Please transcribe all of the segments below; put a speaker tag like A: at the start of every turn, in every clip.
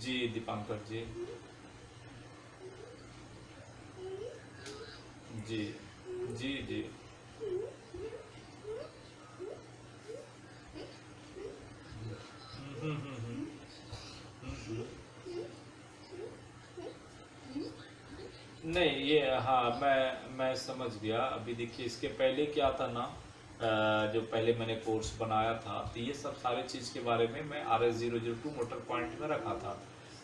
A: जी दीपांकर जी। जी जी जी। हम्म, हम्म, हम्म, हम्म। नहीं ये, हाँ मैं समझ गया। अभी देखिए इसके पहले क्या था ना, जो पहले मैंने कोर्स बनाया था तो ये सब सारे चीज़ के बारे में मैं RS002 मोटर पॉइंट में रखा था।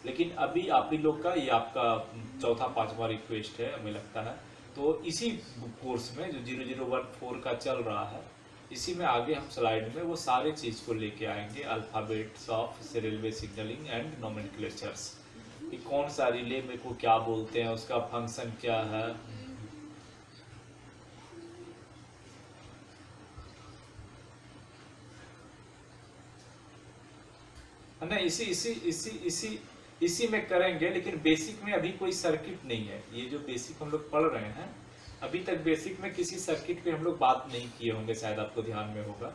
A: लेकिन अभी आप ही लोग का ये आपका चौथा पांचवा रिक्वेस्ट है हमें लगता है। तो इसी कोर्स में जो 0014 का चल रहा है, इसी में आगे हम स्लाइड में वो सारे चीज़ को लेके आएंगे, alphabets of railway signalling and nomenclatures, कि कौन सा रिले में को क्या बोलते हैं, उसका फंक्शन क्या है। नहीं इसी इसी इसी इसी इसी में करेंगे, लेकिन बेसिक में अभी कोई सर्किट नहीं है। ये जो बेसिक हम लोग पढ़ रहे हैं, अभी तक बेसिक में किसी सर्किट पे हम लोग बात नहीं किए होंगे, शायद आपको ध्यान में होगा।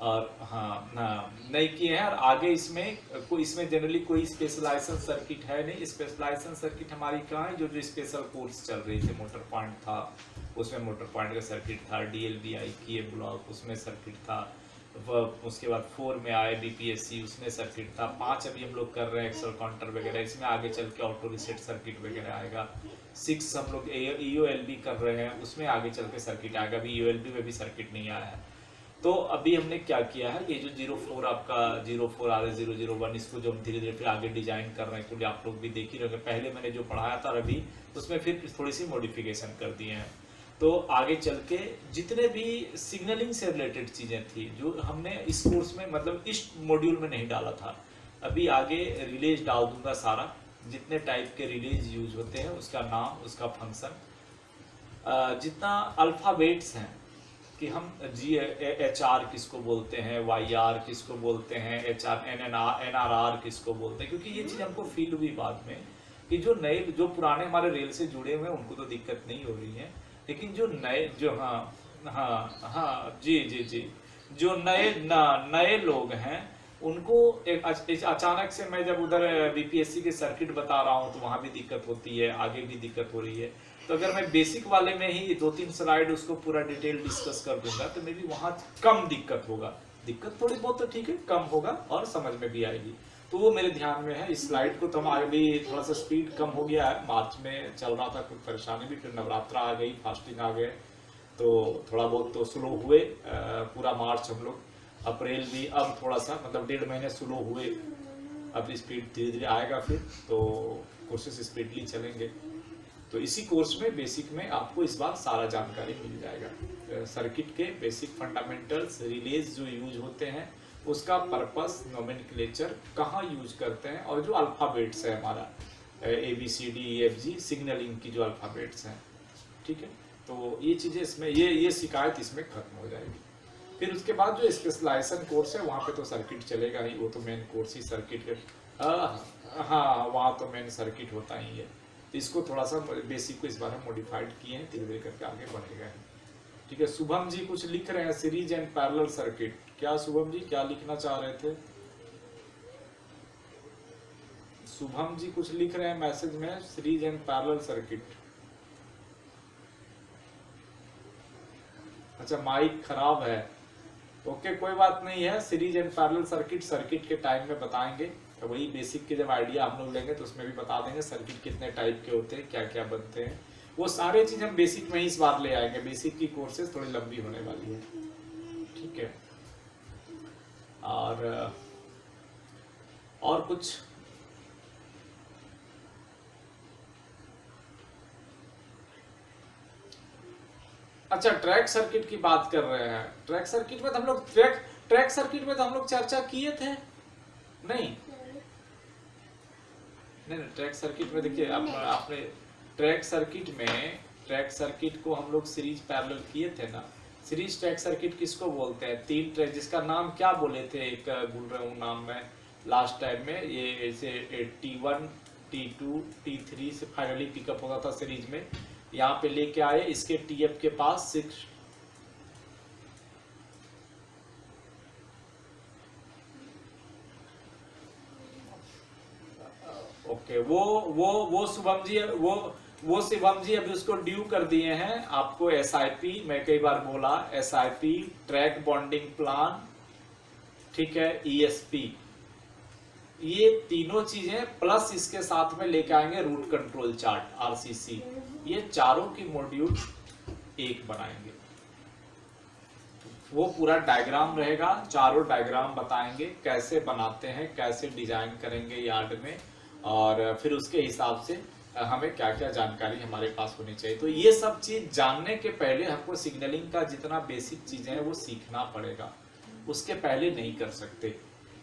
A: और हाँ हाँ नहीं किए हैं। और आगे इसमें कोई, इसमें जनरली कोई स्पेशलाइजेशन सर्किट है नहीं। स्पेशलाइजेशन सर्किट हमारी कहाँ है, जो जो स्पेशल कोर्स चल रही थी, मोटर पॉइंट था उसमें मोटर पॉइंट का सर्किट था, DLBI की ब्लॉक उसमें सर्किट था, उसके बाद 4 में आए BPSC उसमें सर्किट था, 5 अभी हम लोग कर रहे हैं एक्सल काउंटर वगैरह, इसमें आगे चल के ऑटो रिसेट सर्किट वगैरह आएगा। 6 हम लोग EOLB कर रहे हैं, उसमें आगे चल के सर्किट आएगा। अभी EOLB में भी सर्किट नहीं आया है। तो अभी हमने क्या किया है, ये जो 04 आपका 04 RS001, इसको जो हम धीरे धीरे फिर आगे डिजाइन कर रहे हैं, क्योंकि आप लोग भी देख ही रहे होंगे, पहले मैंने जो पढ़ाया था अभी उसमें फिर थोड़ी सी मॉडिफिकेशन कर दिए हैं। तो आगे चल के जितने भी सिग्नलिंग से रिलेटेड चीज़ें थी जो हमने इस कोर्स में, मतलब इस मॉड्यूल में नहीं डाला था, अभी आगे रिलेज डाल दूंगा सारा। जितने टाइप के रिलेज यूज होते हैं उसका नाम, उसका फंक्शन, जितना अल्फ़ाबेट्स हैं कि हम HR किसको बोलते हैं, YR किसको बोलते हैं, HR NRR किसको बोलते हैं, क्योंकि ये चीज़ हमको फील हुई बाद में कि जो नए, जो पुराने हमारे रेल से जुड़े हुए हैं उनको तो दिक्कत नहीं हो रही है, लेकिन जो नए, जो हाँ हाँ हाँ जी जी जी, जो नए लोग हैं उनको एक अचानक से, मैं जब उधर BPSC के सर्किट बता रहा हूँ तो वहाँ भी दिक्कत होती है, आगे भी दिक्कत हो रही है। तो अगर मैं बेसिक वाले में ही 2-3 स्लाइड उसको पूरा डिटेल डिस्कस कर दूंगा तो मे बी वहाँ कम दिक्कत होगा। दिक्कत थोड़ी बहुत तो ठीक है, कम होगा और समझ में भी आएगी। तो वो मेरे ध्यान में है। इस स्लाइड को तो हम आगे भी, थोड़ा सा स्पीड कम हो गया है, मार्च में चल रहा था, कुछ परेशानी भी, फिर नवरात्रा आ गई, फास्टिंग आ गए, तो थोड़ा बहुत तो स्लो हुए। पूरा मार्च हम लोग, अप्रैल भी अब थोड़ा सा, मतलब 1.5 महीने स्लो हुए। अब स्पीड धीरे धीरे आएगा फिर, तो कोशिश स्पीडली चलेंगे। तो इसी कोर्स में बेसिक में आपको इस बार सारा जानकारी मिल जाएगा। सर्किट के बेसिक फंडामेंटल्स, रिलेज जो यूज होते हैं उसका पर्पस, नोमेनक्लेचर कहाँ यूज करते हैं, और जो अल्फ़ाबेट्स है हमारा ABCDEFG सिग्नलिंग की जो अल्फ़ाबेट्स हैं, ठीक है। तो ये चीज़ें इसमें, ये शिकायत इसमें खत्म हो जाएगी। फिर उसके बाद जो स्पेशलाइजेशन कोर्स है वहाँ पे तो सर्किट चलेगा ही, वो तो मेन कोर्स ही सर्किट है। हाँ वहाँ तो मेन सर्किट होता ही है। तो इसको थोड़ा सा बेसिक को इस बार हम मॉडिफाइड किए हैं, धीरे धीरे करके आगे बढ़ेगा। ठीक है, शुभम जी कुछ लिख रहे हैं, सीरीज एंड पैरेलल सर्किट। क्या शुभम जी क्या लिखना चाह रहे थे? शुभम जी कुछ लिख रहे हैं मैसेज में, सीरीज एंड पैरेलल सर्किट। अच्छा माइक खराब है, ओके कोई बात नहीं है। Series and parallel circuit circuit के टाइम में बताएंगे, तो वही बेसिक के जब आइडिया हम लोग लेंगे तो उसमें भी बता देंगे सर्किट कितने टाइप के होते हैं, क्या क्या बनते हैं। वो सारे चीज हम बेसिक में ही इस बार ले आएंगे। बेसिक की कोर्सेज थोड़ी लंबी होने वाली है, ठीक है। और कुछ? अच्छा ट्रैक सर्किट की बात कर रहे हैं। ट्रैक सर्किट में तो हम लोग ट्रैक सर्किट में तो हम लोग चर्चा किए थे। नहीं नहीं, ट्रैक सर्किट में देखिए आपने ट्रैक सर्किट को हम लोग सीरीज पैरेलल किए थे ना। सीरीज ट्रैक सर्किट किसको बोलते हैं? 3 ट्रैक, जिसका नाम क्या बोले थे, एक भूल रहा हूँ नाम में लास्ट टाइम में। ये ऐसे T1 T2 T3 से फाइनली पिकअप होता था सीरीज में। यहाँ पे लेके आए, इसके TF के पास 6। ओके, वो शुभम जी, वो शिवम जी अभी उसको ड्यू कर दिए हैं आपको एसआईपी। मैं कई बार बोला एसआईपी, ट्रैक बॉन्डिंग प्लान, ठीक है, ईएसपी, ये तीनों चीजें प्लस इसके साथ में लेके आएंगे रूट कंट्रोल चार्ट, आरसीसी। ये चारों की मॉड्यूल एक बनाएंगे, वो पूरा डायग्राम रहेगा, चारों डायग्राम बताएंगे कैसे बनाते हैं, कैसे डिजाइन करेंगे यार्ड में, और फिर उसके हिसाब से हमें क्या क्या जानकारी हमारे पास होनी चाहिए। तो ये सब चीज जानने के पहले हमको सिग्नलिंग का जितना बेसिक चीजें हैं वो सीखना पड़ेगा, उसके पहले नहीं कर सकते।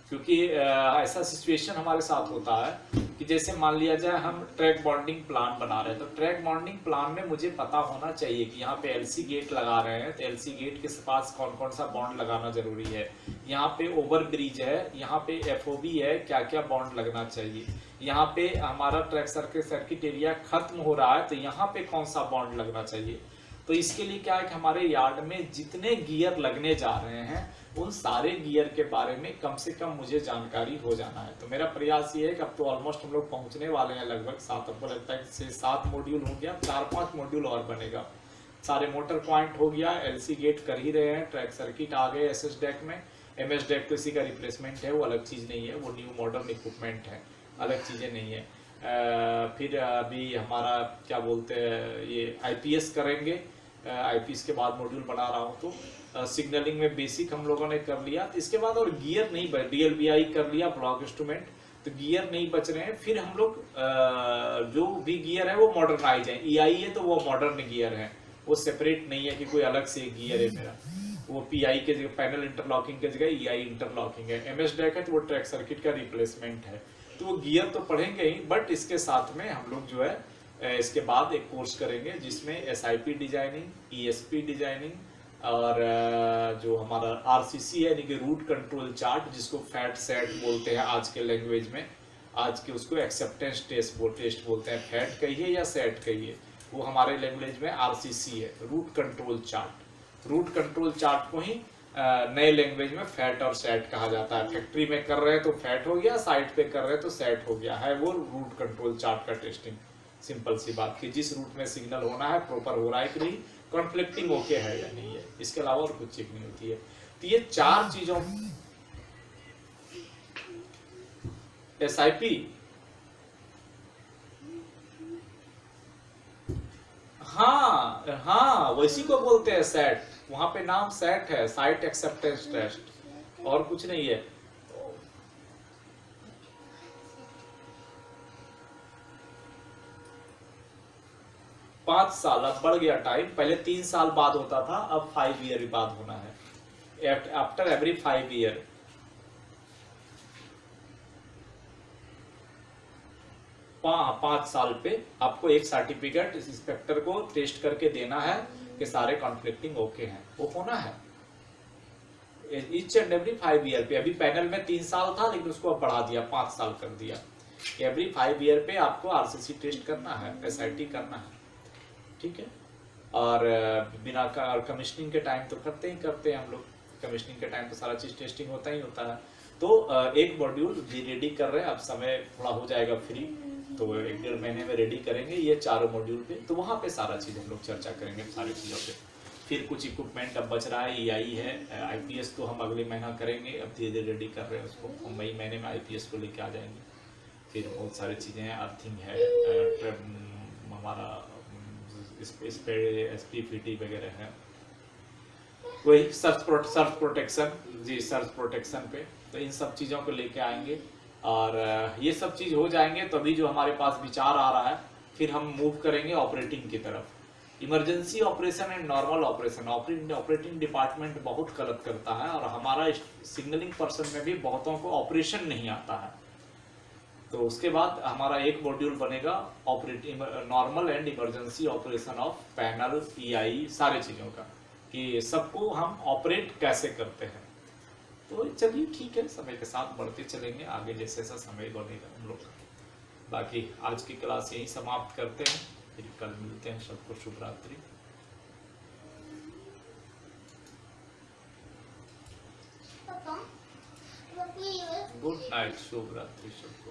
A: क्योंकि ऐसा सिचुएशन हमारे साथ होता है कि जैसे मान लिया जाए हम ट्रैक बॉन्डिंग प्लान बना रहे हैं, तो ट्रैक बॉन्डिंग प्लान में मुझे पता होना चाहिए कि यहाँ पे एलसी गेट लगा रहे हैं तो एलसी गेट के पास कौन कौन सा बॉन्ड लगाना जरूरी है, यहाँ पे ओवर ब्रिज है, यहाँ पे एफओबी है, क्या क्या बॉन्ड लगना चाहिए, यहाँ पे हमारा ट्रैक सर्किट एरिया खत्म हो रहा है तो यहाँ पे कौन सा बॉन्ड लगना चाहिए। तो इसके लिए क्या है कि हमारे यार्ड में जितने गियर लगने जा रहे हैं उन सारे गियर के बारे में कम से कम मुझे जानकारी हो जाना है। तो मेरा प्रयास ये है कि अब तो ऑलमोस्ट हम लोग पहुंचने वाले हैं लगभग 7, हमको लगता है 6-7 मॉड्यूल हो गया, 4-5 मॉड्यूल और बनेगा। सारे मोटर पॉइंट हो गया, एलसी गेट कर ही रहे हैं, ट्रैक सर्किट आ गए एसएस डेक में, एमएस डेक तो इसी का रिप्लेसमेंट है, वो अलग चीज नहीं है, वो न्यू मॉडर्न इक्विपमेंट है, अलग चीजें नहीं है। फिर अभी हमारा क्या बोलते हैं ये आईपीएस करेंगे, आईपीएस के बाद मॉड्यूल बना रहा हूँ। तो सिग्नलिंग में बेसिक हम लोगों ने कर लिया, तो इसके बाद और गियर नहीं बच, डीएलबीआई कर लिया, ब्लॉक इंस्ट्रूमेंट, तो गियर नहीं बच रहे हैं। फिर हम लोग जो भी गियर है वो मॉडर्नाइज है, ईआई है तो वो मॉडर्न गियर है, वो सेपरेट नहीं है कि कोई अलग से गियर है मेरा, वो पीआई के जगह पैनल इंटरलॉकिंग के जगह ईआई इंटरलॉकिंग है। एमएस डेक है तो वो ट्रैक सर्किट का रिप्लेसमेंट है। तो वो गियर तो पढ़ेंगे ही, बट इसके साथ में हम लोग जो है इसके बाद एक कोर्स करेंगे जिसमें एसआईपी डिजाइनिंग, ईएसपी डिजाइनिंग, और जो हमारा आरसीसी है यानी कि रूट कंट्रोल चार्ट, जिसको फैट सेट बोलते हैं आज के लैंग्वेज में, आज के उसको एक्सेप्टेंस टेस्ट बोलते हैं, फैट कहिए या सेट कहिए, वो हमारे लैंग्वेज में आरसीसी है, root control chart. Root control chart को ही नए लैंग्वेज में फैट और सेट कहा जाता है। फैक्ट्री में कर रहे हैं तो फैट हो गया, साइट पे कर रहे हैं तो सेट हो गया है, वो रूट कंट्रोल चार्ट का टेस्टिंग। सिंपल सी बात कि जिस रूट में सिग्नल होना है प्रॉपर हो रहा है कि नहीं, कॉन्फ्लिक्टिंग ओके है या नहीं है, इसके अलावा और कुछ चेक नहीं होती है। तो ये 4 चीजों, एसआईपी, हाँ वैसी को बोलते हैं सेट, वहां पे नाम सेट है, साइट एक्सेप्टेंस टेस्ट, और कुछ नहीं है। 5 साल, अब बढ़ गया टाइम, पहले 3 साल बाद होता था, अब 5 ईयर बाद होना है, आफ्टर एवरी 5 ईयर। पांच साल पे आपको एक सर्टिफिकेट इंस्पेक्टर को टेस्ट करके देना है कि सारे कॉन्फ्लिक्टिंग ओके हैं, वो होना है ईच एंड एवरी 5 ईयर पे। अभी पैनल में 3 साल था लेकिन उसको अब बढ़ा दिया, 5 साल कर दिया। एवरी 5 ईयर पे आपको आरसीसी टेस्ट करना है, एसआईटी करना है, ठीक है। और बिना कमीशनिंग के टाइम तो करते हैं हम लोग, कमीशनिंग के टाइम तो सारा चीज टेस्टिंग होता ही होता है। तो एक मॉड्यूल रेडी कर रहे हैं, अब समय थोड़ा हो जाएगा फ्री, तो 1-1.5 महीने में रेडी करेंगे ये चारों मॉड्यूल पे। तो वहां पे सारा चीज हम लोग चर्चा करेंगे सारी चीजों पे। फिर कुछ इक्विपमेंट अब बच रहा है, ईआई है, आईपीएस तो हम अगले महीना करेंगे, अब धीरे धीरे रेडी कर रहे हैं उसको, हम मई महीने में आईपीएस को लेके आ जाएंगे। फिर बहुत सारी चीजें हैं, अर्थिंग है, हमारा एसपीपीटी वगैरह है, वही सर्च प्रोटेक्शन, जी सर्च प्रोटेक्शन पे। तो इन सब चीज़ों को लेके आएंगे, और ये सब चीज़ हो जाएंगे तभी जो हमारे पास विचार आ रहा है, फिर हम मूव करेंगे ऑपरेटिंग की तरफ। Emergency operation and normal operation, operating department बहुत गलत करता है, और हमारा सिग्नलिंग पर्सन में भी बहुतों को ऑपरेशन नहीं आता है। तो उसके बाद हमारा एक मॉड्यूल बनेगा operating normal and emergency operation of panel, EI, सारे चीज़ों का, कि सबको हम ऑपरेट कैसे करते हैं। तो चलिए ठीक है, समय के साथ बढ़ते चलेंगे आगे, जैसे जैसा समय बढ़ेगा हम लोग। बाकी आज की क्लास यही समाप्त करते हैं, फिर कल मिलते हैं। सबको शुभ रात्रि, गुड नाइट, शुभ रात्रि सबको।